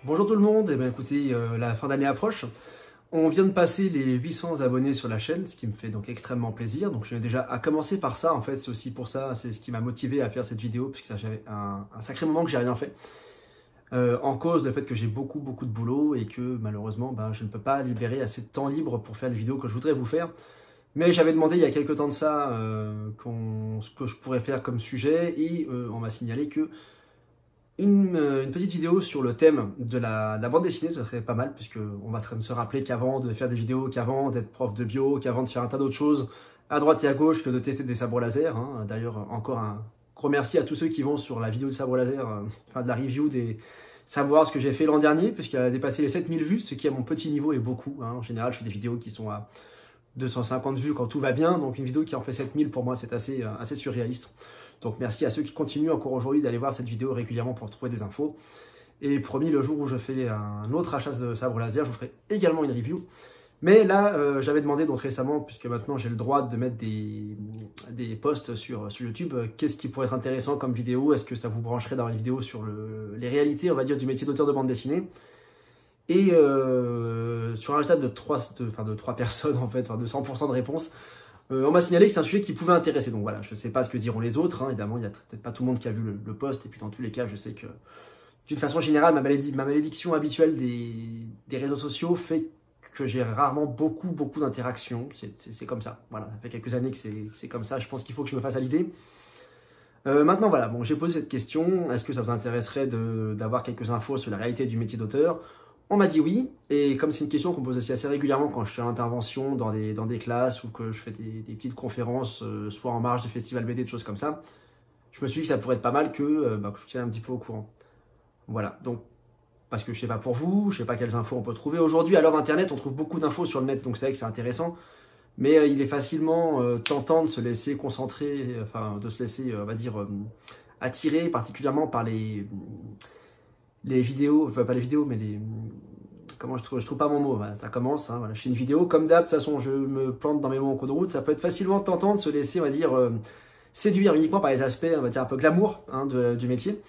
Bonjour tout le monde, et bien écoutez, la fin d'année approche. On vient de passer les 800 abonnés sur la chaîne, ce qui me fait donc extrêmement plaisir. Donc je vais déjà à commencer par ça, en fait, c'est aussi pour ça, c'est ce qui m'a motivé à faire cette vidéo, puisque ça fait un sacré moment que j'ai rien fait. En cause le fait que j'ai beaucoup de boulot et que malheureusement je ne peux pas libérer assez de temps libre pour faire les vidéos que je voudrais vous faire. Mais j'avais demandé il y a quelques temps de ça ce que je pourrais faire comme sujet et on m'a signalé que une petite vidéo sur le thème de la bande dessinée, ça serait pas mal, puisque on va se rappeler qu'avant de faire des vidéos, qu'avant d'être prof de bio, qu'avant de faire un tas d'autres choses à droite et à gauche que de tester des sabres laser. D'ailleurs, encore un gros merci à tous ceux qui vont sur la vidéo de sabre laser, de la review des savoir ce que j'ai fait l'an dernier, puisqu'elle a dépassé les 7000 vues, ce qui à mon petit niveau est beaucoup. En général, je fais des vidéos qui sont à 250 vues quand tout va bien, donc une vidéo qui en fait 7000 pour moi c'est assez surréaliste. Donc merci à ceux qui continuent encore aujourd'hui d'aller voir cette vidéo régulièrement pour trouver des infos. Et promis, le jour où je fais un autre achat de sabre laser, je vous ferai également une review. Mais là, j'avais demandé donc récemment, puisque maintenant j'ai le droit de mettre des posts sur YouTube, qu'est-ce qui pourrait être intéressant comme vidéo? Est-ce que ça vous brancherait dans une vidéo sur les réalités, on va dire, du métier d'auteur de bande dessinée? Et sur un résultat de 3 personnes, en fait, de 100% de réponses, on m'a signalé que c'est un sujet qui pouvait intéresser. Donc voilà, je ne sais pas ce que diront les autres. Évidemment, il n'y a peut-être pas tout le monde qui a vu le post. Et puis dans tous les cas, je sais que d'une façon générale, ma malédiction habituelle des réseaux sociaux fait que j'ai rarement beaucoup d'interactions. C'est comme ça. Voilà, ça fait quelques années que c'est comme ça. Je pense qu'il faut que je me fasse à l'idée. Maintenant, voilà, bon, j'ai posé cette question. Est-ce que ça vous intéresserait d'avoir quelques infos sur la réalité du métier d'auteur? On m'a dit oui, et comme c'est une question qu'on pose aussi assez régulièrement quand je fais l'intervention dans des classes ou que je fais des petites conférences, soit en marge des festivals BD, des choses comme ça, je me suis dit que ça pourrait être pas mal que je vous tienne un petit peu au courant. Voilà, donc, parce que je sais pas pour vous, je sais pas quelles infos on peut trouver. Aujourd'hui, à l'heure d'Internet, on trouve beaucoup d'infos sur le net, donc c'est vrai que c'est intéressant, mais il est facilement tentant de se laisser concentrer, de se laisser, on va dire, attirer particulièrement par les vidéos, enfin pas les vidéos, mais comment je trouve pas mon mot, voilà, ça commence, voilà, je fais une vidéo, comme d'hab, de toute façon je me plante dans mes mots en cours de route, ça peut être facilement tentant de se laisser, on va dire, séduire uniquement par les aspects, on va dire, un peu glamour du métier.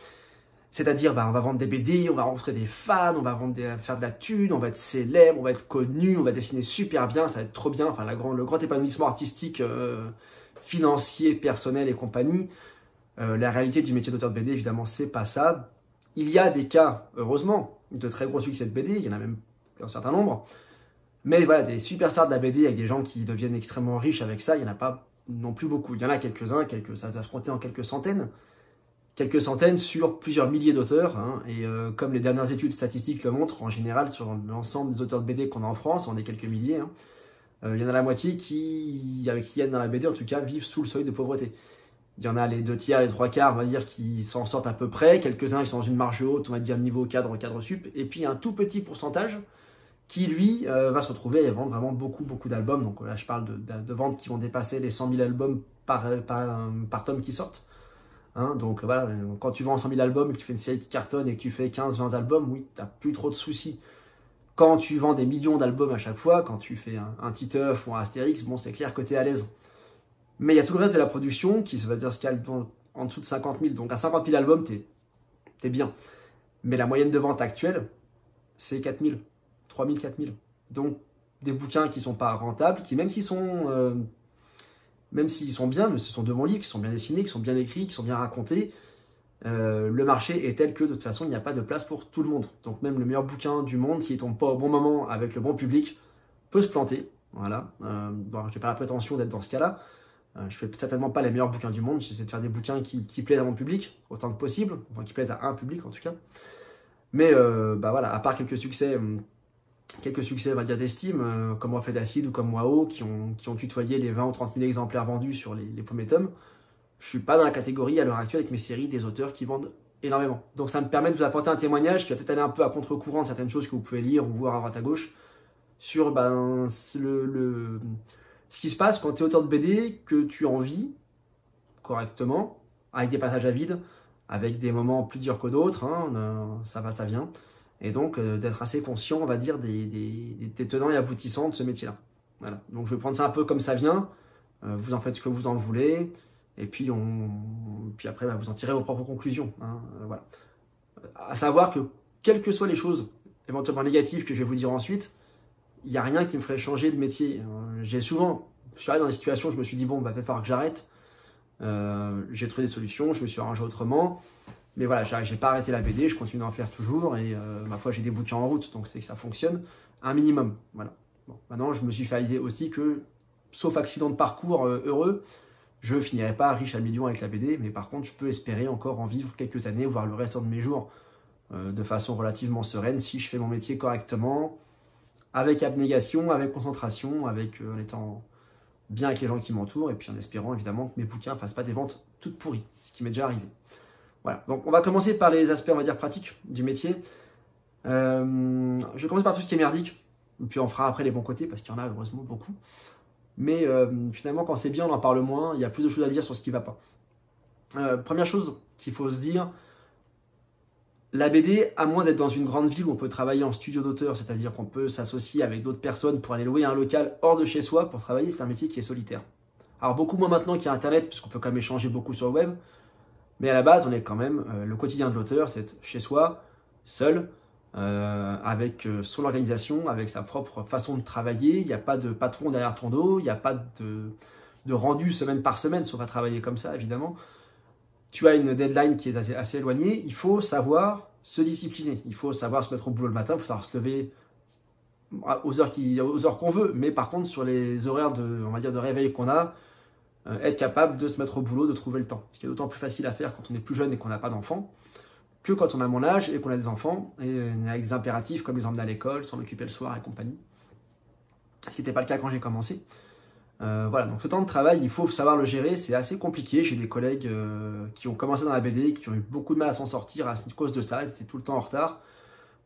C'est-à-dire, on va vendre des BD, on va rencontrer des fans, on va faire de la thune, on va être célèbre, on va être connu, on va dessiner super bien, ça va être trop bien, enfin le grand épanouissement artistique, financier, personnel et compagnie. La réalité du métier d'auteur de BD, évidemment, c'est pas ça. Il y a des cas, heureusement, de très gros succès de BD, il y en a même un certain nombre. Mais voilà, des superstars de la BD avec des gens qui deviennent extrêmement riches avec ça, il n'y en a pas non plus beaucoup. Il y en a quelques-uns, ça va se compter en quelques centaines. Quelques centaines sur plusieurs milliers d'auteurs. Et comme les dernières études statistiques le montrent, en général, sur l'ensemble des auteurs de BD qu'on a en France, on est quelques milliers. Il y en a la moitié qui aiment dans la BD, en tout cas, vivent sous le seuil de pauvreté. Il y en a les 2/3, les 3/4, on va dire, qui s'en sortent à peu près. Quelques-uns qui sont dans une marge haute, on va dire niveau cadre sup. Et puis un tout petit pourcentage qui, lui, va se retrouver à vendre vraiment beaucoup d'albums. Donc là, je parle de ventes qui vont dépasser les 100 000 albums par tome qui sortent. Donc voilà, quand tu vends 100 000 albums, que tu fais une série qui cartonne et que tu fais 15-20 albums, oui, tu n'as plus trop de soucis. Quand tu vends des millions d'albums à chaque fois, quand tu fais un Titeuf ou un Astérix, bon, c'est clair que tu es à l'aise. Mais il y a tout le reste de la production qui va dire ce qu'il y a en dessous de 50 000. Donc à 50 000 albums, t'es bien. Mais la moyenne de vente actuelle, c'est 4 000, 3 000, 4 000. Donc des bouquins qui sont pas rentables, qui même s'ils sont bien, mais ce sont de bons livres, qui sont bien dessinés, qui sont bien écrits, qui sont bien racontés, le marché est tel que de toute façon, il n'y a pas de place pour tout le monde. Donc même le meilleur bouquin du monde, s'il tombe pas au bon moment avec le bon public, peut se planter. Voilà. Je n'ai pas la prétention d'être dans ce cas-là. Je fais certainement pas les meilleurs bouquins du monde, j'essaie de faire des bouquins qui plaisent à mon public, autant que possible, enfin qui plaisent à un public en tout cas. Mais voilà, à part quelques succès on va dire d'estime, comme Reflet d'Acide ou comme Wao, qui ont tutoyé les 20 ou 30 000 exemplaires vendus sur les premiers tomes, je suis pas dans la catégorie à l'heure actuelle avec mes séries des auteurs qui vendent énormément. Donc ça me permet de vous apporter un témoignage qui va peut-être aller un peu à contre-courant de certaines choses que vous pouvez lire ou voir à droite à gauche, sur ce qui se passe quand tu es auteur de BD, que tu en vis correctement, avec des passages à vide, avec des moments plus durs que d'autres, ça va, ça vient. Et donc d'être assez conscient, on va dire, des tenants et aboutissants de ce métier-là. Voilà. Donc je vais prendre ça un peu comme ça vient, vous en faites ce que vous en voulez, et puis après vous en tirez vos propres conclusions. Voilà. À savoir que quelles que soient les choses éventuellement négatives que je vais vous dire ensuite, il n'y a rien qui me ferait changer de métier. Je suis arrivé dans des situations où je me suis dit, bon, bah, il va falloir que j'arrête. J'ai trouvé des solutions, je me suis arrangé autrement. Mais voilà, j'ai pas arrêté la BD, je continue d'en faire toujours. Et ma foi, j'ai des bouquins en route, donc c'est que ça fonctionne un minimum. Voilà. Bon, maintenant, je me suis fait à l'idée aussi que, sauf accident de parcours heureux, je finirai pas riche à millions avec la BD. Mais par contre, je peux espérer encore en vivre quelques années, voire le reste de mes jours, de façon relativement sereine, si je fais mon métier correctement, avec abnégation, avec concentration, en étant bien avec les gens qui m'entourent, et puis en espérant évidemment que mes bouquins ne fassent pas des ventes toutes pourries, ce qui m'est déjà arrivé. Voilà, donc on va commencer par les aspects, on va dire, pratiques du métier. Je vais commencer par tout ce qui est merdique, et puis on fera après les bons côtés, parce qu'il y en a heureusement beaucoup. Mais finalement, quand c'est bien, on en parle moins, il y a plus de choses à dire sur ce qui ne va pas. Première chose qu'il faut se dire, la BD, à moins d'être dans une grande ville où on peut travailler en studio d'auteur, c'est-à-dire qu'on peut s'associer avec d'autres personnes pour aller louer un local hors de chez soi pour travailler, c'est un métier qui est solitaire. Alors beaucoup moins maintenant qu'il y a Internet, puisqu'on peut quand même échanger beaucoup sur le web, mais à la base, on est quand même, le quotidien de l'auteur, c'est chez soi, seul, avec son organisation, avec sa propre façon de travailler, il n'y a pas de patron derrière ton dos, il n'y a pas de rendu semaine par semaine, sauf à travailler comme ça, évidemment. Tu as une deadline qui est assez éloignée, il faut savoir se discipliner, il faut savoir se mettre au boulot le matin, il faut savoir se lever aux heures qu'on veut, mais par contre sur les horaires on va dire, de réveil qu'on a, être capable de se mettre au boulot, de trouver le temps. Ce qui est d'autant plus facile à faire quand on est plus jeune et qu'on n'a pas d'enfants, que quand on a mon âge et qu'on a des enfants, et avec des impératifs comme les emmener à l'école, s'en occuper le soir et compagnie. Ce qui n'était pas le cas quand j'ai commencé. Voilà, donc ce temps de travail, il faut savoir le gérer, c'est assez compliqué. J'ai des collègues qui ont commencé dans la BD, qui ont eu beaucoup de mal à s'en sortir à cause de ça, ils étaient tout le temps en retard.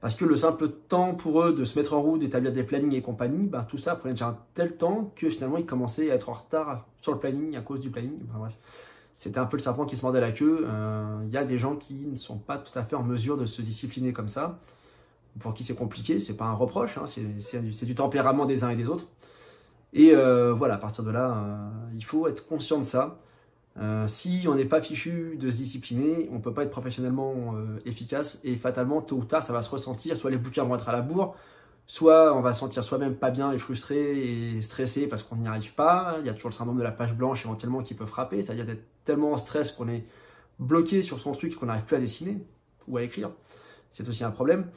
Parce que le simple temps pour eux de se mettre en route, d'établir des plannings et compagnie, bah, tout ça prenait déjà un tel temps que finalement ils commençaient à être en retard sur le planning à cause du planning. Enfin, bref, c'était un peu le serpent qui se mordait la queue. Il y a des gens qui ne sont pas tout à fait en mesure de se discipliner comme ça. Pour qui c'est compliqué, c'est pas un reproche, hein, c'est du tempérament des uns et des autres. Et voilà, à partir de là, il faut être conscient de ça. Si on n'est pas fichu de se discipliner, on ne peut pas être professionnellement efficace et fatalement, tôt ou tard, ça va se ressentir. Soit les bouquins vont être à la bourre, soit on va se sentir soi-même pas bien et frustré et stressé parce qu'on n'y arrive pas. Il y a toujours le syndrome de la page blanche éventuellement qui peut frapper, c'est-à-dire d'être tellement en stress qu'on est bloqué sur son truc qu'on n'arrive plus à dessiner ou à écrire. C'est aussi un problème.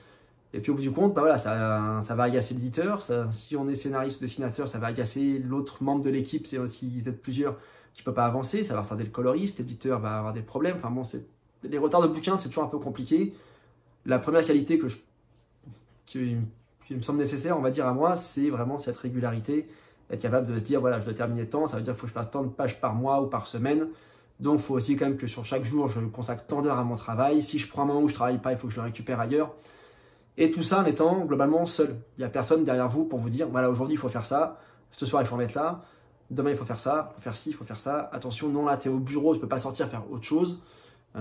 Et puis au bout du compte, bah voilà, ça va agacer l'éditeur. Si on est scénariste ou dessinateur, ça va agacer l'autre membre de l'équipe. C'est aussi, vous êtes plusieurs qui ne peut pas avancer. Ça va retarder le coloriste, l'éditeur va avoir des problèmes. Enfin bon, les retards de bouquins, c'est toujours un peu compliqué. La première qualité qui me semble nécessaire, on va dire à moi, c'est vraiment cette régularité. Être capable de se dire, voilà, je dois terminer tant, ça veut dire qu'il faut que je fasse tant de pages par mois ou par semaine. Donc il faut aussi quand même que sur chaque jour, je consacre tant d'heures à mon travail. Si je prends un moment où je ne travaille pas, il faut que je le récupère ailleurs. Et tout ça en étant globalement seul. Il n'y a personne derrière vous pour vous dire, voilà, aujourd'hui il faut faire ça, ce soir il faut en être là, demain il faut faire ça, il faut faire ci, il faut faire ça. Attention, non, là tu es au bureau, tu ne peux pas sortir faire autre chose.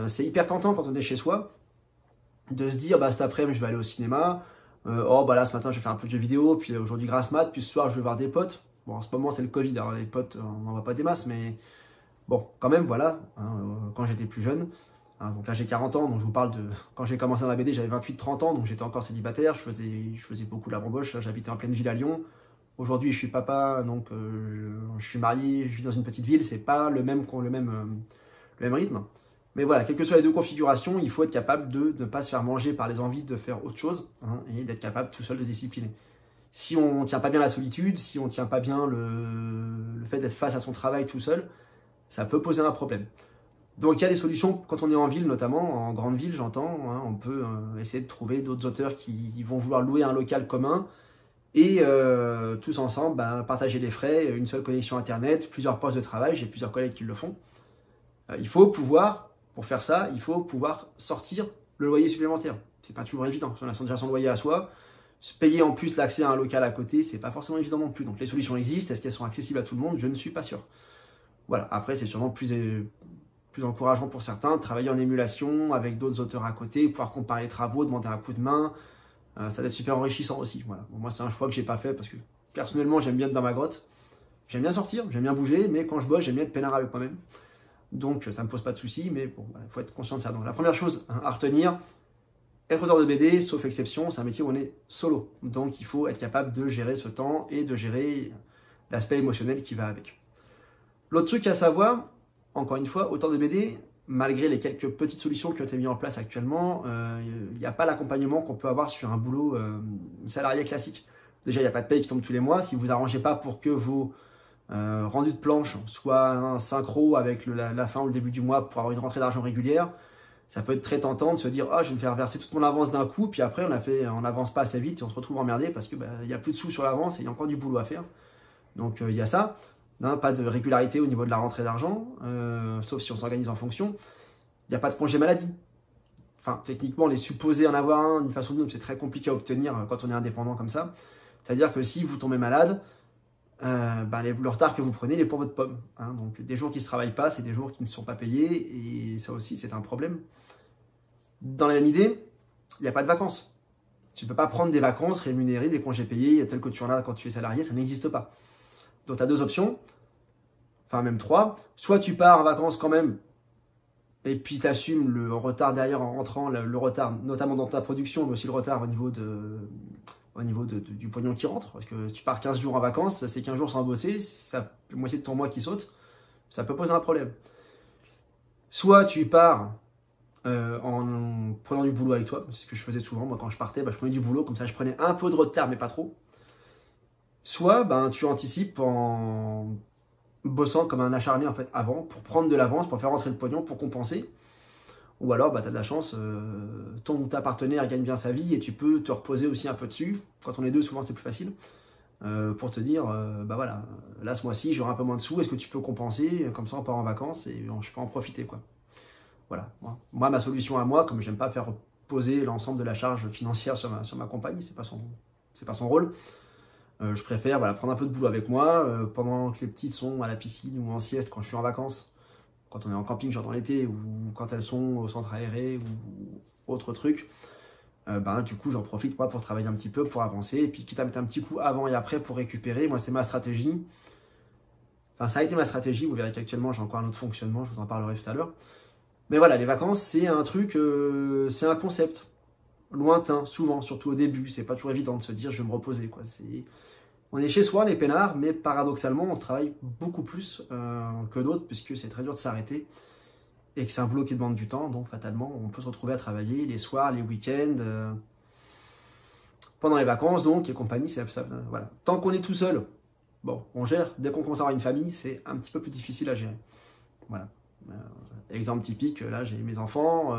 C'est hyper tentant quand on est chez soi, de se dire, bah cet après-midi je vais aller au cinéma, oh bah là ce matin je vais faire un peu de jeux vidéo, puis aujourd'hui grasse mat, puis ce soir je vais voir des potes. Bon, en ce moment c'est le Covid, alors les potes on n'en voit pas des masses, mais bon, quand même, voilà, hein, quand j'étais plus jeune. Donc là j'ai 40 ans, donc je vous parle de... Quand j'ai commencé dans la BD, j'avais 28-30 ans, donc j'étais encore célibataire, je faisais beaucoup la bamboche, j'habitais en pleine ville à Lyon. Aujourd'hui je suis papa, donc je suis marié, je vis dans une petite ville, c'est pas le même rythme. Mais voilà, quelles que soient les deux configurations, il faut être capable de ne pas se faire manger par les envies de faire autre chose, hein, et d'être capable tout seul de discipliner. Si on ne tient pas bien la solitude, si on ne tient pas bien le fait d'être face à son travail tout seul, ça peut poser un problème. Donc il y a des solutions quand on est en ville, notamment en grande ville, j'entends. Hein, on peut essayer de trouver d'autres auteurs qui vont vouloir louer un local commun et tous ensemble partager les frais, une seule connexion internet, plusieurs postes de travail. J'ai plusieurs collègues qui le font. Il faut pouvoir, pour faire ça, il faut pouvoir sortir le loyer supplémentaire. C'est pas toujours évident. Si on a déjà son loyer à soi, se payer en plus l'accès à un local à côté, c'est pas forcément évident non plus. Donc les solutions existent. Est-ce qu'elles sont accessibles à tout le monde? Je ne suis pas sûr. Voilà. Après, c'est sûrement plus encourageant pour certains, travailler en émulation avec d'autres auteurs à côté, pouvoir comparer les travaux, demander un coup de main, ça doit être super enrichissant aussi. Voilà. Bon, moi c'est un choix que j'ai pas fait parce que personnellement j'aime bien être dans ma grotte, j'aime bien sortir, j'aime bien bouger, mais quand je bosse j'aime bien être peinard avec moi-même. Donc ça me pose pas de soucis, mais bon, il faut être conscient de ça. Donc la première chose à retenir, être auteur de BD, sauf exception, c'est un métier où on est solo. Donc il faut être capable de gérer ce temps et de gérer l'aspect émotionnel qui va avec. L'autre truc à savoir, encore une fois, auteur de BD, malgré les quelques petites solutions qui ont été mises en place actuellement, il n'y a pas l'accompagnement qu'on peut avoir sur un boulot salarié classique. Déjà, il n'y a pas de paye qui tombe tous les mois. Si vous vous arrangez pas pour que vos rendus de planche soient un synchro avec la fin ou le début du mois pour avoir une rentrée d'argent régulière, ça peut être très tentant de se dire « Ah, je vais me faire verser toute mon avance d'un coup », puis après, on n'avance pas assez vite et on se retrouve emmerdé parce qu'il n'y a plus de sous sur l'avance et il y a encore du boulot à faire. Donc, il y a ça. Non, pas de régularité au niveau de la rentrée d'argent, sauf si on s'organise en fonction. Il n'y a pas de congé maladie. Enfin, techniquement, on est supposé en avoir un d'une façon ou d'une autre, c'est très compliqué à obtenir quand on est indépendant comme ça. C'est-à-dire que si vous tombez malade, le retard que vous prenez, il est pour votre pomme. Hein. Donc, des jours qui ne se travaillent pas, c'est des jours qui ne sont pas payés, et ça aussi, c'est un problème. Dans la même idée, il n'y a pas de vacances. Tu ne peux pas prendre des vacances rémunérées, des congés payés, tels que tu en as quand tu es salarié, ça n'existe pas. Donc, tu as deux options, enfin même trois. Soit tu pars en vacances quand même, et puis tu assumes le retard derrière en rentrant, le retard notamment dans ta production, mais aussi le retard au niveau du pognon qui rentre. Parce que tu pars 15 jours en vacances, c'est 15 jours sans bosser, ça la moitié de ton mois qui saute, ça peut poser un problème. Soit tu pars en prenant du boulot avec toi, c'est ce que je faisais souvent, moi quand je partais, je prenais du boulot, comme ça je prenais un peu de retard, mais pas trop. Soit tu anticipes en bossant comme un acharné en fait avant, pour prendre de l'avance, pour faire rentrer le pognon, pour compenser. Ou alors tu as de la chance, ton ou ta partenaire gagne bien sa vie et tu peux te reposer aussi un peu dessus. Quand on est deux, souvent c'est plus facile. Pour te dire, voilà, là ce mois-ci j'aurai un peu moins de sous, est-ce que tu peux compenser? Comme ça on part en vacances et je peux en profiter, quoi. Voilà. Moi, ma solution à moi, comme j'aime pas faire reposer l'ensemble de la charge financière sur ma compagne, c'est pas son rôle. Je préfère prendre un peu de boulot avec moi pendant que les petites sont à la piscine ou en sieste quand je suis en vacances, quand on est en camping genre dans l'été, ou quand elles sont au centre aéré ou autre truc. Du coup j'en profite moi pour travailler un petit peu, pour avancer, et puis quitte à mettre un petit coup avant et après pour récupérer. Moi c'est ma stratégie, enfin ça a été ma stratégie, vous verrez qu'actuellement j'ai encore un autre fonctionnement, je vous en parlerai tout à l'heure. Mais voilà, les vacances c'est un truc, c'est un concept lointain, souvent, surtout au début, c'est pas toujours évident de se dire je vais me reposer, quoi. On est chez soi, on est peinard, mais paradoxalement on travaille beaucoup plus que d'autres, puisque c'est très dur de s'arrêter et que c'est un boulot qui demande du temps, donc fatalement on peut se retrouver à travailler les soirs, les week-ends, pendant les vacances donc, et compagnie, voilà. Tant qu'on est tout seul, bon, on gère. Dès qu'on commence à avoir une famille, c'est un petit peu plus difficile à gérer. Voilà. Exemple typique, là j'ai mes enfants,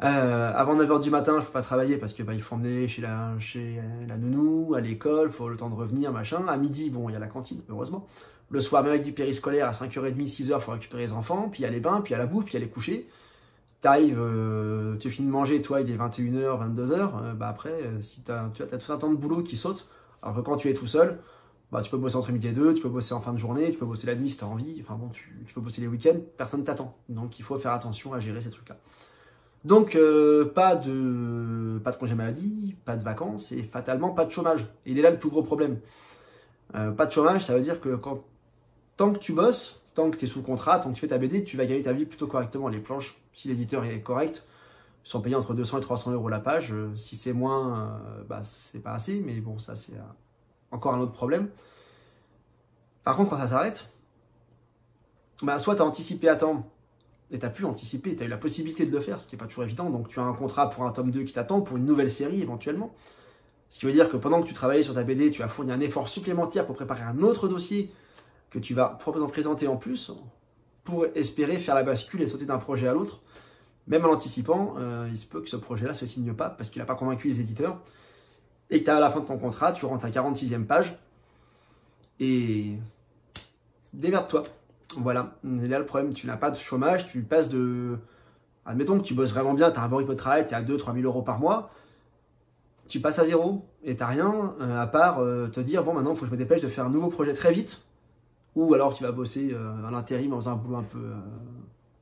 avant 9h du matin je peux pas travailler parce que il faut emmener chez la nounou, à l'école, faut le temps de revenir, machin. À midi, bon, il y a la cantine, heureusement. Le soir, même avec du périscolaire, à 5h30, 6h, faut récupérer les enfants, puis il y a les bains, puis il y a la bouffe, puis il y a les couchers. T'arrives, tu finis de manger, toi il est 21h, 22h, après, si tu as tout un temps de boulot qui saute, alors que quand tu es tout seul, tu peux bosser entre midi et deux, tu peux bosser en fin de journée, tu peux bosser la nuit si tu as envie, enfin bon, tu peux bosser les week-ends, personne t'attend. Donc il faut faire attention à gérer ces trucs-là. Donc pas de congé maladie, pas de vacances et fatalement pas de chômage. Et il est là le plus gros problème. Pas de chômage, ça veut dire que tant que tu bosses, tant que tu es sous contrat, tant que tu fais ta BD, tu vas gagner ta vie plutôt correctement. Les planches, si l'éditeur est correct, sont payées entre 200 et 300 € la page. Si c'est moins, c'est pas assez, mais bon, ça c'est encore un autre problème. Par contre, quand ça s'arrête, soit tu as anticipé à temps, et tu as pu anticiper, tu as eu la possibilité de le faire, ce qui n'est pas toujours évident, donc tu as un contrat pour un tome 2 qui t'attend, pour une nouvelle série éventuellement. Ce qui veut dire que pendant que tu travaillais sur ta BD, tu as fourni un effort supplémentaire pour préparer un autre dossier que tu vas présenter en plus, pour espérer faire la bascule et sauter d'un projet à l'autre. Même en l'anticipant, il se peut que ce projet-là ne se signe pas parce qu'il n'a pas convaincu les éditeurs, et que tu as à la fin de ton contrat, tu rentres à 46e page, et démerde-toi. Voilà, c'est là le problème, tu n'as pas de chômage, tu passes de... Admettons que tu bosses vraiment bien, tu as un bon rythme de travail, tu es à 2-3 000 € par mois, tu passes à zéro et tu n'as rien à part te dire, bon maintenant il faut que je me dépêche de faire un nouveau projet très vite, ou alors tu vas bosser à l'intérim en faisant un boulot un peu...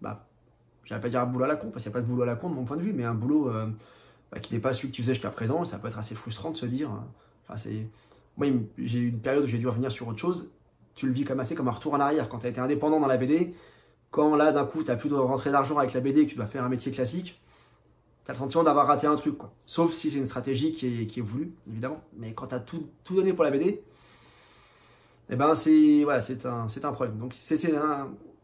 je ne vais pas dire un boulot à la con, parce qu'il n'y a pas de boulot à la con de mon point de vue, mais un boulot qui n'est pas celui que tu faisais jusqu'à présent, ça peut être assez frustrant de se dire... Moi j'ai eu une période où j'ai dû revenir sur autre chose. Tu le vis comme assez comme un retour en arrière. Quand tu as été indépendant dans la BD, quand là d'un coup tu n'as plus de rentrée d'argent avec la BD et que tu dois faire un métier classique, tu as le sentiment d'avoir raté un truc, quoi. Sauf si c'est une stratégie qui est voulue, évidemment. Mais quand tu as tout donné pour la BD, eh ben voilà, c'est un problème. Donc c'est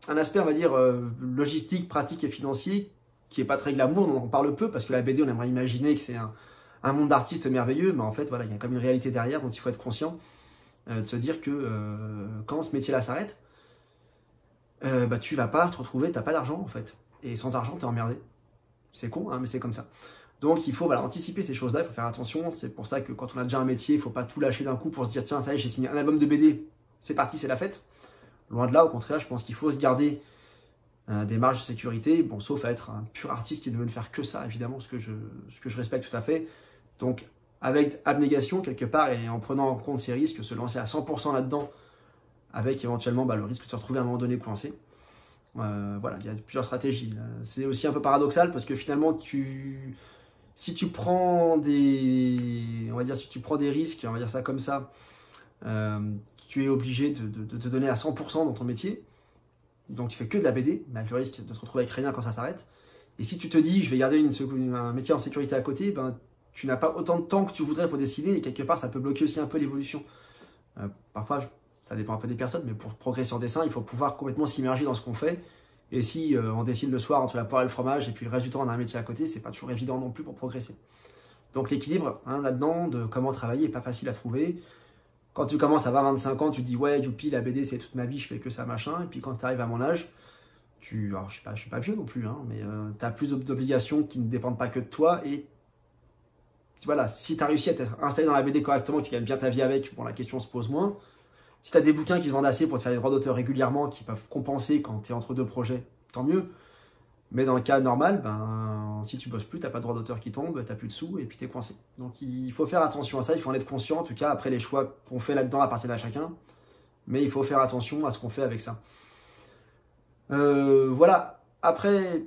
un aspect, on va dire, logistique, pratique et financier qui est pas très glamour, on en parle peu, parce que la BD, on aimerait imaginer que c'est un monde d'artistes merveilleux, mais en fait, voilà, il y a quand même une réalité derrière dont il faut être conscient, de se dire que quand ce métier-là s'arrête, bah, tu vas pas te retrouver, t'as pas d'argent en fait. Et sans argent, t'es emmerdé. C'est con, hein, mais c'est comme ça. Donc il faut voilà, anticiper ces choses-là, il faut faire attention. C'est pour ça que quand on a déjà un métier, il faut pas tout lâcher d'un coup pour se dire tiens, ça y est, j'ai signé un album de BD, c'est parti, c'est la fête. Loin de là, au contraire, je pense qu'il faut se garder des marges de sécurité, bon, sauf à être un pur artiste qui ne veut ne faire que ça, évidemment, ce que je respecte tout à fait. Donc, avec abnégation, quelque part, et en prenant en compte ces risques, se lancer à 100% là-dedans, avec éventuellement le risque de se retrouver à un moment donné coincé. Voilà, il y a plusieurs stratégies. C'est aussi un peu paradoxal, parce que finalement, si tu prends on va dire, si tu prends des risques, on va dire ça comme ça, tu es obligé de te donner à 100% dans ton métier. Donc tu fais que de la BD, mais avec le risque de se retrouver avec rien quand ça s'arrête. Et si tu te dis, je vais garder un métier en sécurité à côté, ben, tu n'as pas autant de temps que tu voudrais pour dessiner, et quelque part, ça peut bloquer aussi un peu l'évolution. Parfois, ça dépend un peu des personnes, mais pour progresser en dessin, il faut pouvoir complètement s'immerger dans ce qu'on fait. Et si on dessine le soir entre la poire et le fromage, et puis le reste du temps, on a un métier à côté, c'est pas toujours évident non plus pour progresser. Donc l'équilibre, hein, là-dedans, de comment travailler, n'est pas facile à trouver. Quand tu commences à 20-25 ans, tu te dis ouais, youpi, la BD c'est toute ma vie, je fais que ça, machin. Et puis quand tu arrives à mon âge, alors je suis pas vieux non plus, hein, mais tu as plus d'obligations qui ne dépendent pas que de toi. Et voilà, si tu as réussi à t'installer dans la BD correctement, que tu gagnes bien ta vie avec, bon, la question se pose moins. Si tu as des bouquins qui se vendent assez pour te faire des droits d'auteur régulièrement, qui peuvent compenser quand tu es entre deux projets, tant mieux. Mais dans le cas normal, ben, si tu bosses plus, tu n'as pas de droit d'auteur qui tombe, tu n'as plus de sous et puis tu es coincé. Donc il faut faire attention à ça, il faut en être conscient. En tout cas, après les choix qu'on fait là-dedans appartiennent à chacun. Mais il faut faire attention à ce qu'on fait avec ça. Voilà. Après,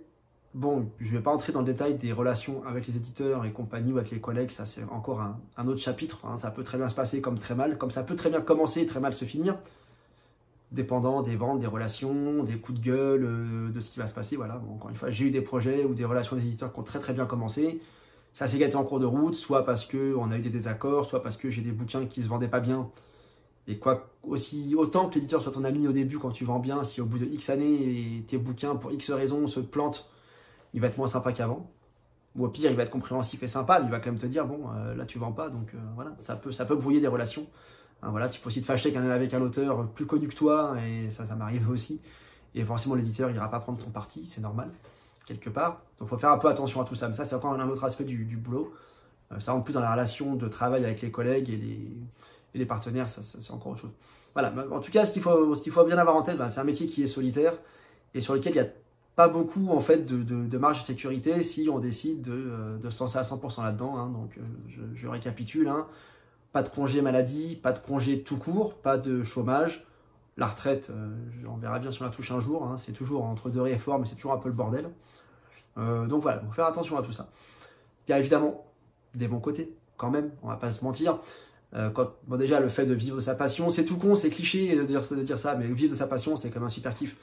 bon, je ne vais pas entrer dans le détail des relations avec les éditeurs et compagnie ou avec les collègues. Ça, c'est encore un autre chapitre, hein. Ça peut très bien se passer comme très mal. Comme ça peut très bien commencer et très mal se finir. Dépendant des ventes, des relations, des coups de gueule, de ce qui va se passer. Voilà. Bon, encore une fois, j'ai eu des projets ou des relations d'éditeurs qui ont très très bien commencé. Ça s'est gâté en cours de route, soit parce qu'on a eu des désaccords, soit parce que j'ai des bouquins qui se vendaient pas bien. Et autant que l'éditeur soit ton ami au début quand tu vends bien, si au bout de X années, tes bouquins, pour X raisons, se plantent, il va être moins sympa qu'avant. Ou au pire, il va être compréhensif et sympa, mais il va quand même te dire, bon, là tu vends pas, donc voilà, ça peut brouiller des relations. Hein, voilà, tu peux aussi te fâcher avec un auteur plus connu que toi, et ça m'arrive aussi. Et forcément, l'éditeur, il ira pas prendre son parti, c'est normal, quelque part. Donc, il faut faire un peu attention à tout ça. Mais ça, c'est encore un autre aspect du boulot. Ça rentre plus dans la relation de travail avec les collègues et les partenaires, ça, c'est encore autre chose. Voilà, en tout cas, ce qu'il faut bien avoir en tête, c'est un métier qui est solitaire et sur lequel il n'y a pas beaucoup en fait, de marge de sécurité si on décide de se lancer à 100% là-dedans. Hein. Donc, je récapitule. Hein. Pas de congé maladie, pas de congé tout court, pas de chômage. La retraite, on verra bien si on la touche un jour. Hein. C'est toujours entre deux réformes, mais c'est toujours un peu le bordel. Donc voilà, il faut faire attention à tout ça. Il y a évidemment des bons côtés, quand même, on va pas se mentir. Déjà, le fait de vivre de sa passion, c'est tout con, c'est cliché de dire ça, mais vivre de sa passion, c'est quand même un super kiff.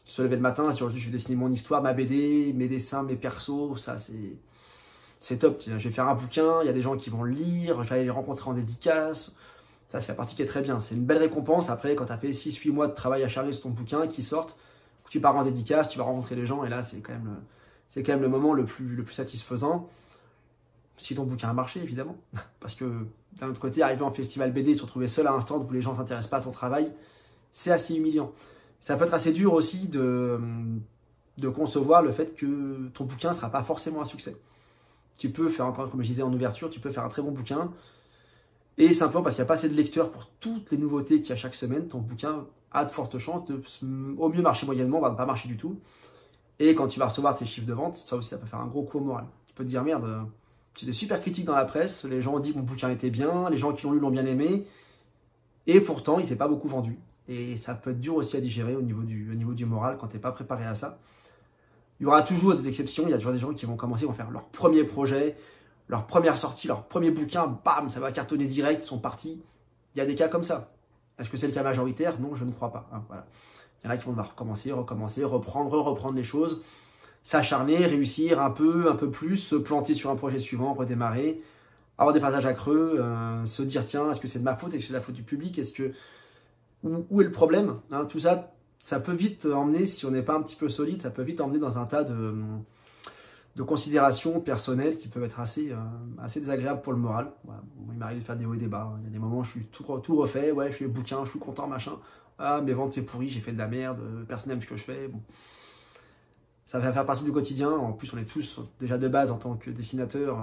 Se lever le matin, je vais dessiner mon histoire, ma BD, mes dessins, mes persos, ça c'est top. Je vais faire un bouquin, il y a des gens qui vont le lire, je vais aller les rencontrer en dédicace. Ça, c'est la partie qui est très bien. C'est une belle récompense après quand tu as fait 6-8 mois de travail acharné sur ton bouquin qui sortent, tu pars en dédicace, tu vas rencontrer les gens et là, c'est quand même le moment le plus satisfaisant. Si ton bouquin a marché, évidemment. Parce que d'un autre côté, arriver en festival BD et se retrouver seul à un stand où les gens ne s'intéressent pas à ton travail, c'est assez humiliant. Ça peut être assez dur aussi de concevoir le fait que ton bouquin ne sera pas forcément un succès. Tu peux faire, encore comme je disais en ouverture, tu peux faire un très bon bouquin. Et simplement parce qu'il n'y a pas assez de lecteurs pour toutes les nouveautés qu'il y a chaque semaine, ton bouquin a de fortes chances de au mieux marcher moyennement, voire ne pas marcher du tout. Et quand tu vas recevoir tes chiffres de vente, ça aussi, ça peut faire un gros coup au moral. Tu peux te dire, merde, j'ai des super critiques dans la presse, les gens ont dit que mon bouquin était bien, les gens qui l'ont lu l'ont bien aimé, et pourtant, il ne s'est pas beaucoup vendu. Et ça peut être dur aussi à digérer au niveau du moral quand tu n'es pas préparé à ça. Il y aura toujours des exceptions, il y a toujours des gens qui vont commencer, vont faire leur premier projet, leur première sortie, leur premier bouquin, bam, ça va cartonner direct, ils sont partis. Il y a des cas comme ça. Est-ce que c'est le cas majoritaire? Non, je ne crois pas. Hein, voilà. Il y en a qui vont devoir recommencer, reprendre les choses. s'acharner, réussir un peu plus, se planter sur un projet suivant, redémarrer, avoir des passages à creux, se dire tiens, est-ce que c'est de ma faute, est-ce que c'est de la faute du public, où est le problème, hein, tout ça, ça peut vite emmener, si on n'est pas un petit peu solide, ça peut vite emmener dans un tas de considérations personnelles qui peuvent être assez désagréables pour le moral. Voilà. Bon, il m'arrive de faire des hauts et des bas. Il y a des moments où je suis tout refait, ouais, je fais le bouquin, je suis content, machin. Ah, mes ventes c'est pourri, j'ai fait de la merde, personne n'aime ce que je fais. Bon. Ça va faire partie du quotidien. En plus, on est tous déjà de base en tant que dessinateur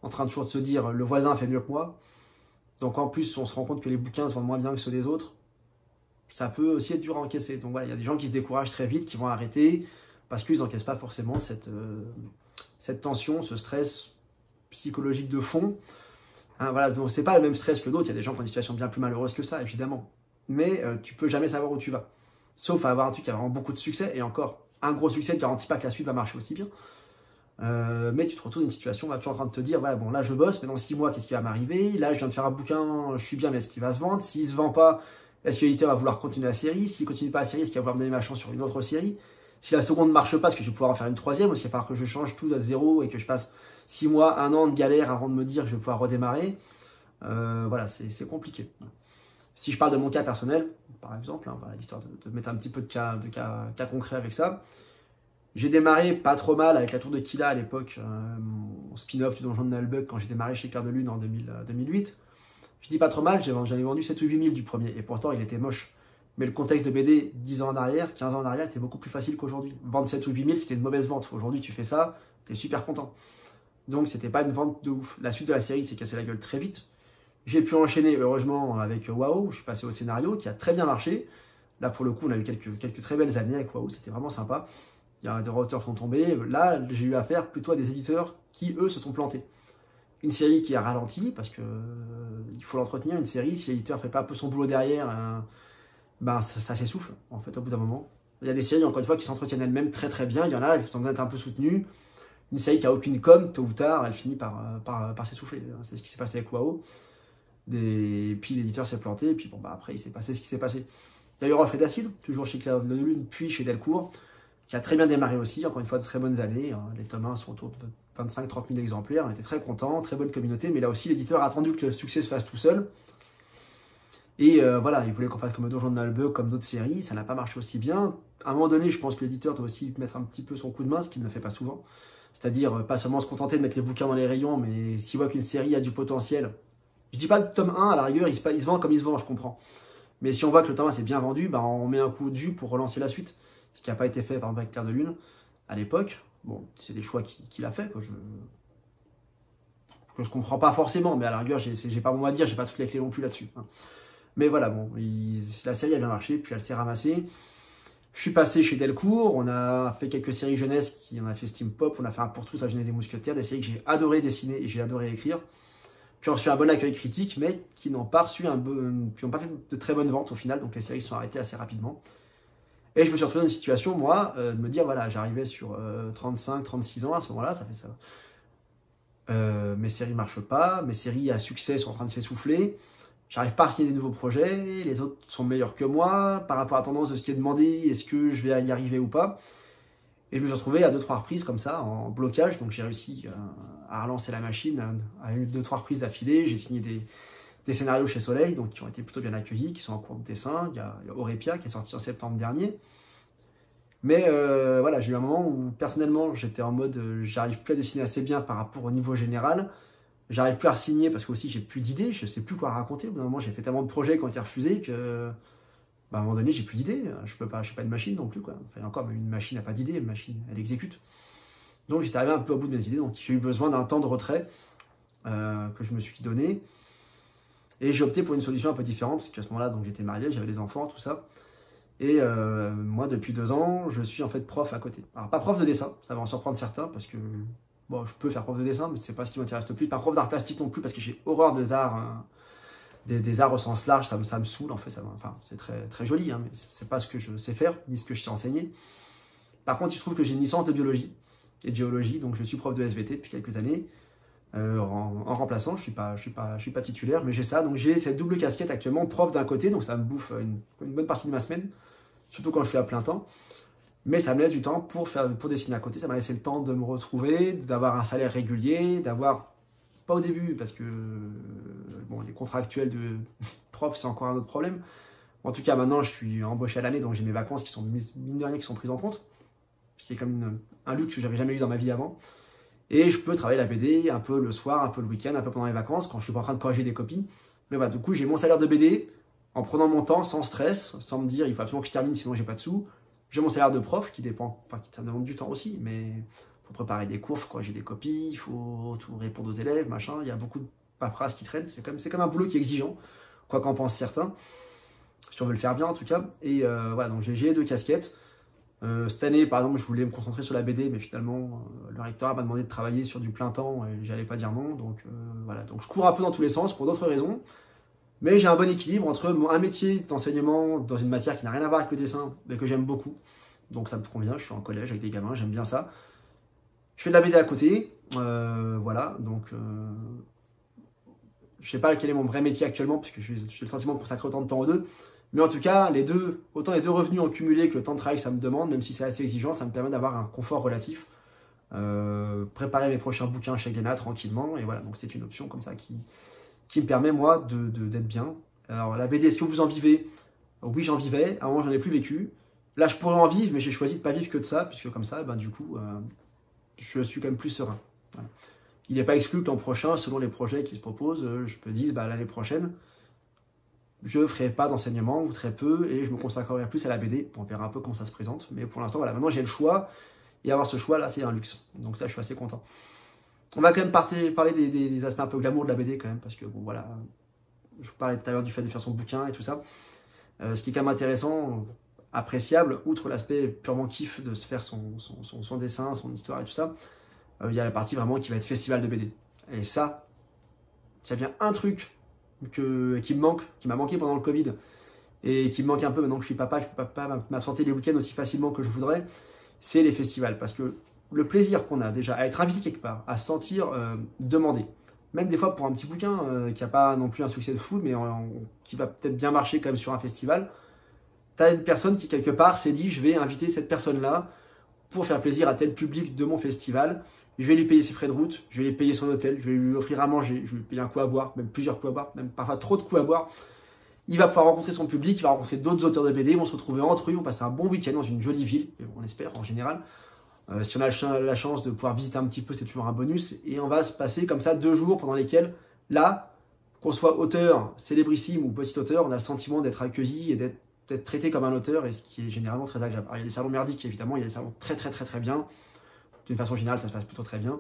en train de toujours de se dire le voisin fait mieux que moi. Donc en plus, on se rend compte que les bouquins se vendent moins bien que ceux des autres. Ça peut aussi être dur à encaisser. Donc voilà, il y a des gens qui se découragent très vite, qui vont arrêter parce qu'ils n'encaissent pas forcément cette tension, ce stress psychologique de fond. Hein, voilà, donc c'est pas le même stress que d'autres. Il y a des gens qui ont une situation bien plus malheureuse que ça, évidemment. Mais tu peux jamais savoir où tu vas. Sauf à avoir un truc qui a vraiment beaucoup de succès. Et encore, un gros succès ne garantit pas que la suite va marcher aussi bien. Mais tu te retrouves dans une situation où tu es en train de te dire, voilà, bon là je bosse, mais dans 6 mois, qu'est-ce qui va m'arriver? Là, je viens de faire un bouquin, je suis bien, mais est-ce qu'il va se vendre? S'il se vend pas, est-ce que l'éditeur va vouloir continuer la série? S'il continue pas la série, est-ce qu'il va vouloir me donner ma chance sur une autre série? Si la seconde ne marche pas, est-ce que je vais pouvoir en faire une troisième? Ou est-ce qu'il va falloir que je change tout à zéro et que je passe 6 mois, 1 an de galère avant de me dire que je vais pouvoir redémarrer? Voilà, c'est compliqué. Si je parle de mon cas personnel, par exemple, hein, voilà, histoire de mettre un petit peu de cas concrets avec ça, j'ai démarré pas trop mal avec la Tour de Kila à l'époque, mon spin-off du Donjon de Nullbug quand j'ai démarré chez Clair de Lune en 2008. Je dis pas trop mal, j'avais vendu 7 ou 8 000 du premier, et pourtant il était moche. Mais le contexte de BD 10 ans en arrière, 15 ans en arrière était beaucoup plus facile qu'aujourd'hui. Vendre 7 ou 8 000, c'était une mauvaise vente. Aujourd'hui, tu fais ça, t'es super content. Donc c'était pas une vente de ouf. La suite de la série s'est cassé la gueule très vite. J'ai pu enchaîner, heureusement, avec WoW, je suis passé au scénario, qui a très bien marché. Là, pour le coup, on a eu quelques très belles années avec WoW, c'était vraiment sympa. Il y a des auteurs sont tombés. Là, j'ai eu affaire plutôt à des éditeurs qui, eux, se sont plantés. Une série qui a ralenti, parce que il faut l'entretenir, une série, si l'éditeur ne fait pas un peu son boulot derrière, ben, ça s'essouffle, en fait, au bout d'un moment. Il y a des séries, encore une fois, qui s'entretiennent elles-mêmes très très bien. Il y en a qui sont être un peu soutenues. Une série qui n'a aucune com, tôt ou tard, elle finit par s'essouffler. C'est ce qui s'est passé avec WoW. Puis l'éditeur s'est planté, et puis bon, bah, après, il s'est passé ce qui s'est passé. Il y a eu Reflet d'Acide, toujours chez Clair de Lune, puis chez Delcourt, qui a très bien démarré aussi, encore une fois, de très bonnes années. Les tomes 1 sont autour de 25-30 000 exemplaires, on était très contents, très bonne communauté, mais là aussi, l'éditeur a attendu que le succès se fasse tout seul. Et voilà, il voulait qu'on fasse comme Donjon de Nullbug, comme d'autres séries, ça n'a pas marché aussi bien. À un moment donné, je pense que l'éditeur doit aussi mettre un petit peu son coup de main, ce qu'il ne fait pas souvent. C'est-à-dire, pas seulement se contenter de mettre les bouquins dans les rayons, mais s'il voit qu'une série a du potentiel. Je dis pas le tome 1, à la rigueur, il se vend comme il se vend, je comprends. Mais si on voit que le tome 1 s'est bien vendu, bah, on met un coup de jus pour relancer la suite. Ce qui n'a pas été fait par exemple avec Clair de Lune à l'époque. Bon, c'est des choix qu'il a fait, que je comprends pas forcément, mais à la rigueur, j'ai pas mon mot à dire, j'ai pas toutes les clés non plus là-dessus. Hein. Mais voilà, bon, la série a bien marché, puis elle s'est ramassée. Je suis passé chez Delcourt, on a fait quelques séries jeunesse, on a fait Steam Pop, on a fait un pour tous, la jeunesse des mousquetaires, des séries que j'ai adoré dessiner et j'ai adoré écrire. Qui ont reçu un bon accueil critique, mais qui n'ont pas reçu qui n'ont pas fait de très bonnes ventes au final, donc les séries se sont arrêtées assez rapidement. Et je me suis retrouvé dans une situation, moi, de me dire, voilà, j'arrivais sur 35-36 ans à ce moment-là, ça fait ça. Mes séries marchent pas, mes séries à succès sont en train de s'essouffler, j'arrive pas à signer des nouveaux projets, les autres sont meilleurs que moi, par rapport à la tendance de ce qui est demandé, est-ce que je vais y arriver ou pas? Et je me suis retrouvé à 2-3 reprises comme ça, en blocage, donc j'ai réussi à relancer la machine à 2-3 reprises d'affilée, j'ai signé des scénarios chez Soleil, donc qui ont été plutôt bien accueillis, qui sont en cours de dessin, il y a Aurépia qui est sorti en septembre dernier. Mais voilà, j'ai eu un moment où personnellement j'étais en mode j'arrive plus à dessiner assez bien par rapport au niveau général, j'arrive plus à signer parce que aussi j'ai plus d'idées, je sais plus quoi raconter. Au bout d'un moment j'ai fait tellement de projets qui ont été refusés que bah, à un moment donné j'ai plus d'idées, je suis pas une machine non plus quoi. Enfin encore, une machine n'a pas d'idées, une machine elle exécute. Donc j'étais arrivé un peu au bout de mes idées, donc j'ai eu besoin d'un temps de retrait que je me suis donné. Et j'ai opté pour une solution un peu différente, parce qu'à ce moment-là, donc j'étais marié, j'avais des enfants, tout ça. Et moi, depuis 2 ans, je suis en fait prof à côté. Alors, pas prof de dessin, ça va en surprendre certains, parce que bon, je peux faire prof de dessin, mais c'est pas ce qui m'intéresse le plus. Pas prof d'art plastique non plus, parce que j'ai horreur des arts, des arts au sens large, ça me saoule, en fait. Enfin, c'est très, très joli, hein, mais c'est pas ce que je sais faire, ni ce que je sais enseigner. Par contre, il se trouve que j'ai une licence de biologie et de géologie, donc je suis prof de SVT depuis quelques années. En remplaçant, je suis pas titulaire, mais j'ai ça, donc j'ai cette double casquette actuellement, prof d'un côté, donc ça me bouffe une bonne partie de ma semaine, surtout quand je suis à plein temps, Mais ça me laisse du temps pour dessiner à côté, ça m'a laissé le temps de me retrouver, d'avoir un salaire régulier, d'avoir, pas au début, parce que bon, les contrats actuels de prof, c'est encore un autre problème. En tout cas, maintenant, je suis embauché à l'année, donc j'ai mes vacances qui sont, mine de rien, qui sont prises en compte. C'est comme un luxe que j'avais jamais eu dans ma vie avant. Et je peux travailler la BD un peu le soir, un peu le week-end, un peu pendant les vacances, quand je suis pas en train de corriger des copies. Mais voilà, du coup, j'ai mon salaire de BD, en prenant mon temps, sans stress, sans me dire, il faut absolument que je termine, sinon j'ai pas de sous. J'ai mon salaire de prof, qui dépend, enfin, ça demande du temps aussi, mais il faut préparer des cours, il faut corriger des copies, il faut tout répondre aux élèves, machin. Il y a beaucoup de paperasse qui traîne. C'est comme un boulot qui est exigeant, quoi qu'en pensent certains, si on veut le faire bien en tout cas. Et voilà, donc j'ai les deux casquettes. Cette année, par exemple, je voulais me concentrer sur la BD, mais finalement, le recteur m'a demandé de travailler sur du plein temps et j'allais pas dire non. Donc voilà, donc je cours un peu dans tous les sens pour d'autres raisons. Mais j'ai un bon équilibre entre un métier d'enseignement dans une matière qui n'a rien à voir avec le dessin, mais que j'aime beaucoup. Donc ça me convient, je suis en collège avec des gamins, j'aime bien ça. Je fais de la BD à côté, voilà, donc je sais pas quel est mon vrai métier actuellement, puisque j'ai le sentiment de consacrer autant de temps aux deux. Mais en tout cas, autant les deux revenus en cumulé que le temps de travail que ça me demande, même si c'est assez exigeant, ça me permet d'avoir un confort relatif. Préparer mes prochains bouquins chez Glénat tranquillement, et voilà, donc c'est une option comme ça qui me permet, moi, d'être bien. Alors, la BD, est-ce que vous en vivez? Oui, j'en vivais, à un moment, j'en ai plus vécu. Là, je pourrais en vivre, mais j'ai choisi de ne pas vivre que de ça, puisque comme ça, ben, du coup, je suis quand même plus serein. Voilà. Il n'est pas exclu que l'an prochain, selon les projets qui se proposent, je me dise, bah, l'année prochaine, je ne ferai pas d'enseignement, ou très peu, et je me consacrerai plus à la BD. On verra un peu comment ça se présente. Mais pour l'instant, voilà, maintenant j'ai le choix, et avoir ce choix-là, c'est un luxe. Donc ça, je suis assez content. On va quand même parler des aspects un peu glamour de la BD, quand même, parce que, bon, voilà, je vous parlais tout à l'heure du fait de faire son bouquin et tout ça. Ce qui est quand même intéressant, appréciable, outre l'aspect purement kiff de se faire son dessin, son histoire et tout ça, il y a la partie vraiment qui va être festival de BD. Et ça, s'il y a bien un truc qui me manque, qui m'a manqué pendant le Covid, et qui me manque un peu maintenant que je suis papa, je peux pas m'absenter les week-ends aussi facilement que je voudrais, c'est les festivals. Parce que le plaisir qu'on a déjà à être invité quelque part, à se sentir demandé, même des fois pour un petit bouquin qui n'a pas non plus un succès de fou, mais qui va peut-être bien marcher quand même sur un festival, tu as une personne qui quelque part s'est dit, je vais inviter cette personne-là pour faire plaisir à tel public de mon festival, je vais lui payer ses frais de route, je vais lui payer son hôtel, je vais lui offrir à manger, je vais lui payer un coup à boire, même plusieurs coups à boire, même parfois trop de coups à boire. Il va pouvoir rencontrer son public, il va rencontrer d'autres auteurs de BD, ils vont se retrouver entre eux, ils vont passer un bon week-end dans une jolie ville, on espère en général. Si on a la chance de pouvoir visiter un petit peu, c'est toujours un bonus. Et on va se passer comme ça 2 jours pendant lesquels, là, qu'on soit auteur, célébrissime ou petit auteur, on a le sentiment d'être accueilli et d'être traité comme un auteur, et ce qui est généralement très agréable. Alors, il y a des salons merdiques, évidemment, il y a des salons très très très très bien. D'une façon générale, ça se passe plutôt très bien.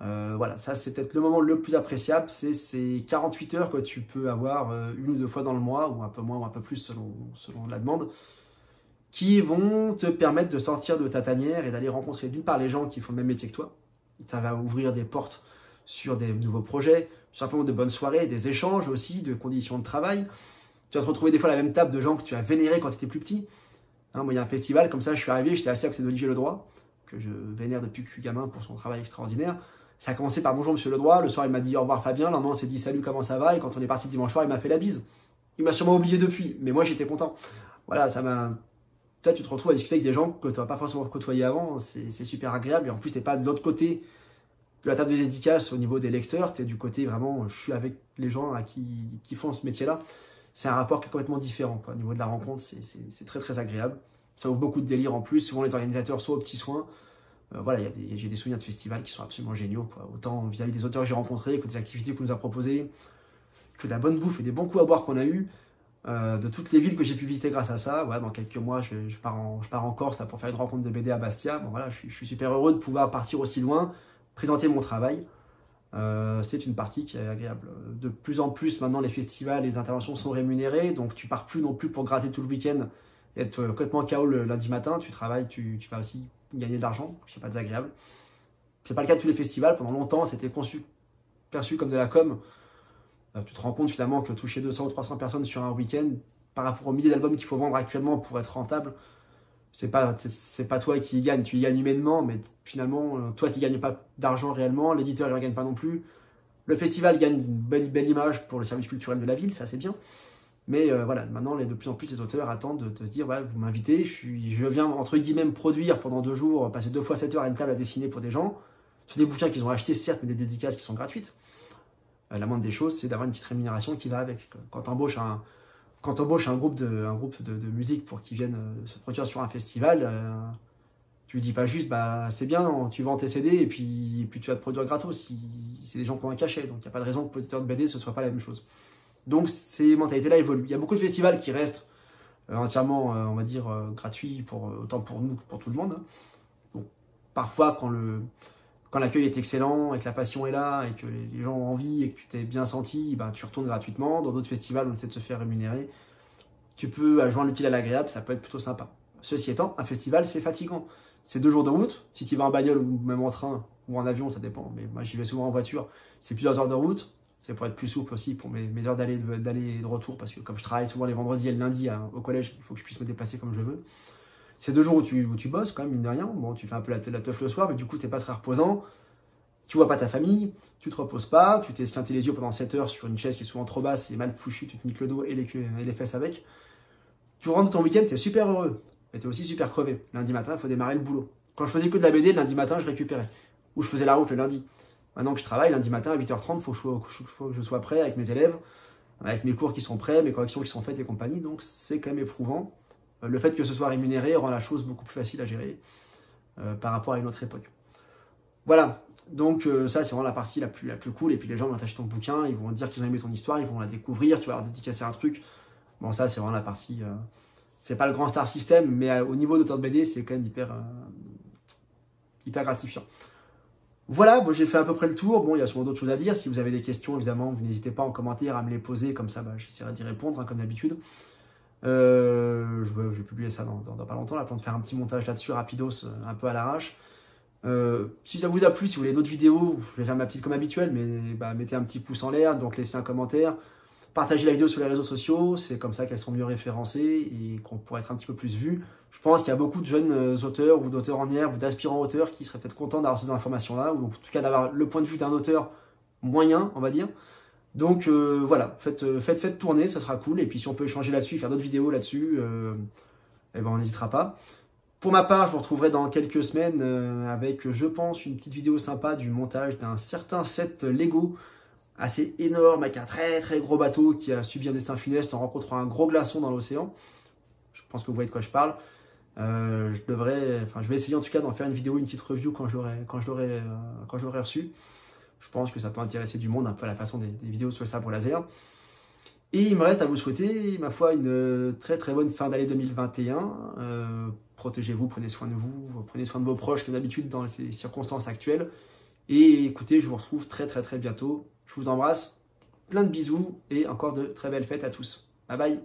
Voilà, ça c'est peut-être le moment le plus appréciable, c'est ces 48 heures que tu peux avoir 1 ou 2 fois dans le mois, ou un peu moins ou un peu plus selon la demande, qui vont te permettre de sortir de ta tanière et d'aller rencontrer d'une part les gens qui font le même métier que toi. Ça va ouvrir des portes sur des nouveaux projets, simplement de bonnes soirées, des échanges aussi, de conditions de travail. Tu vas te retrouver des fois à la même table de gens que tu as vénérés quand tu étais plus petit. Hein, moi, il y a un festival, comme ça, je suis arrivé, j'étais assis à côté d'Olivier Ledroit, que je vénère depuis que je suis gamin pour son travail extraordinaire. Ça a commencé par bonjour monsieur Ledroit, le soir il m'a dit au revoir Fabien, le lendemain on s'est dit salut comment ça va, et quand on est parti le dimanche soir il m'a fait la bise. Il m'a sûrement oublié depuis, mais moi j'étais content. Voilà, ça m'a... Toi, tu te retrouves à discuter avec des gens que tu n'as pas forcément côtoyé avant, c'est super agréable. Et en plus, tu n'es pas de l'autre côté de la table de dédicace au niveau des lecteurs, tu es du côté vraiment, je suis avec les gens qui font ce métier-là. C'est un rapport qui est complètement différent, quoi. Au niveau de la rencontre, c'est très très agréable. Ça ouvre beaucoup de délire en plus. Souvent, les organisateurs sont aux petits soins. Voilà, j'ai des souvenirs de festivals qui sont absolument géniaux, quoi. Autant vis-à-vis des auteurs que j'ai rencontrés, que des activités qu'on nous a proposées, que de la bonne bouffe et des bons coups à boire qu'on a eu. De toutes les villes que j'ai pu visiter grâce à ça. Voilà, dans quelques mois, je pars en Corse là, pour faire une rencontre de BD à Bastia. Bon, voilà, je suis super heureux de pouvoir partir aussi loin, présenter mon travail. C'est une partie qui est agréable. De plus en plus, maintenant, les festivals, les interventions sont rémunérées, donc tu pars plus non plus pour gratter tout le week-end et être complètement KO le lundi matin. Tu travailles, tu vas aussi gagner de l'argent, c'est pas désagréable. C'est pas le cas de tous les festivals. Pendant longtemps, c'était perçu comme de la com. Tu te rends compte finalement que toucher 200 ou 300 personnes sur un week-end, par rapport aux milliers d'albums qu'il faut vendre actuellement pour être rentable, c'est pas toi qui y gagne, tu y gagnes humainement, mais finalement, toi tu gagnes pas d'argent réellement, l'éditeur il ne gagne pas non plus. Le festival gagne une belle image pour le service culturel de la ville, ça c'est bien, Mais voilà, maintenant, de plus en plus, les auteurs attendent de se dire, ouais, vous m'invitez, je viens, entre guillemets, me produire pendant 2 jours, passer 2 fois 7 heures à une table à dessiner pour des gens, sur des bouquins qu'ils ont achetés, certes, mais des dédicaces qui sont gratuites. La moindre des choses, c'est d'avoir une petite rémunération qui va avec. Quand tu embauches un groupe de musique pour qu'ils viennent se produire sur un festival, tu lui dis pas juste, bah c'est bien, tu vends tes CD et puis tu vas te produire gratos. C'est des gens qui ont un cachet, donc il n'y a pas de raison que pour l'éditeur de BD ce soit pas la même chose. Donc ces mentalités-là évoluent. Il y a beaucoup de festivals qui restent entièrement, on va dire, gratuits, autant pour nous que pour tout le monde. Donc, parfois, quand l'accueil est excellent et que la passion est là et que les gens ont envie et que tu t'es bien senti, ben, tu retournes gratuitement. Dans d'autres festivals, on essaie de se faire rémunérer. Tu peux joindre l'utile à l'agréable, ça peut être plutôt sympa. Ceci étant, un festival, c'est fatigant. C'est 2 jours de route. Si tu vas en bagnole ou même en train ou en avion, ça dépend. Mais moi, j'y vais souvent en voiture. C'est plusieurs heures de route. C'est pour être plus souple aussi pour mes heures d'aller et de retour. Parce que comme je travaille souvent les vendredis et le lundi au collège, il faut que je puisse me déplacer comme je veux. C'est 2 jours où tu bosses quand même, mine de rien. Bon, tu fais un peu la teuf le soir, mais du coup, t'es pas très reposant. Tu vois pas ta famille, tu te reposes pas, tu t'es esquinté les yeux pendant 7 heures sur une chaise qui est souvent trop basse et mal fouchue, tu te niques le dos et les fesses avec. Tu rentres de ton week-end, t'es super heureux, mais t'es aussi super crevé. Lundi matin, il faut démarrer le boulot. Quand je faisais que de la BD, le lundi matin, je récupérais. Ou je faisais la route le lundi. Maintenant que je travaille, lundi matin à 8h30, il faut que je sois prêt avec mes élèves, avec mes cours qui sont prêts, mes corrections qui sont faites et compagnie. Donc c'est quand même éprouvant. Le fait que ce soit rémunéré rend la chose beaucoup plus facile à gérer par rapport à une autre époque. Voilà, donc ça c'est vraiment la partie la plus cool. Et puis les gens vont t'acheter ton bouquin, ils vont te dire qu'ils ont aimé ton histoire, ils vont la découvrir, tu vas leur dédicacer un truc. Bon, ça c'est vraiment la partie... c'est pas le grand star system, mais au niveau d'auteur de BD, c'est quand même hyper gratifiant. Voilà, bon, j'ai fait à peu près le tour. Bon, il y a sûrement d'autres choses à dire. Si vous avez des questions, évidemment, vous n'hésitez pas en commentaire à me les poser, comme ça, j'essaierai d'y répondre, hein, comme d'habitude. Je vais publier ça dans pas longtemps, là, temps de faire un petit montage là-dessus, rapidos, un peu à l'arrache. Si ça vous a plu, si vous voulez d'autres vidéos, je vais faire ma petite comme habituel, mais mettez un petit pouce en l'air, donc laissez un commentaire. Partagez la vidéo sur les réseaux sociaux, c'est comme ça qu'elles sont mieux référencées et qu'on pourrait être un petit peu plus vues. Je pense qu'il y a beaucoup de jeunes auteurs ou d'auteurs en herbe ou d'aspirants auteurs qui seraient peut-être contents d'avoir ces informations-là, ou en tout cas d'avoir le point de vue d'un auteur moyen, on va dire. Donc voilà, faites tourner, ça sera cool. Et puis si on peut échanger là-dessus, faire d'autres vidéos là-dessus, on n'hésitera pas. Pour ma part, je vous retrouverai dans quelques semaines avec, je pense, une petite vidéo sympa du montage d'un certain set Lego assez énorme avec un très très gros bateau qui a subi un destin funeste en rencontrant un gros glaçon dans l'océan. Je pense que vous voyez de quoi je parle. Je vais essayer en tout cas d'en faire une vidéo, une petite review quand je l'aurai reçu. Je pense que ça peut intéresser du monde, un peu à la façon des vidéos sur le sabre laser. Et il me reste à vous souhaiter, ma foi, une très très bonne fin d'année 2021. Protégez-vous, prenez soin de vous, prenez soin de vos proches comme d'habitude dans les circonstances actuelles. Et écoutez, je vous retrouve très très très bientôt. Je vous embrasse, plein de bisous et encore de très belles fêtes à tous. Bye bye.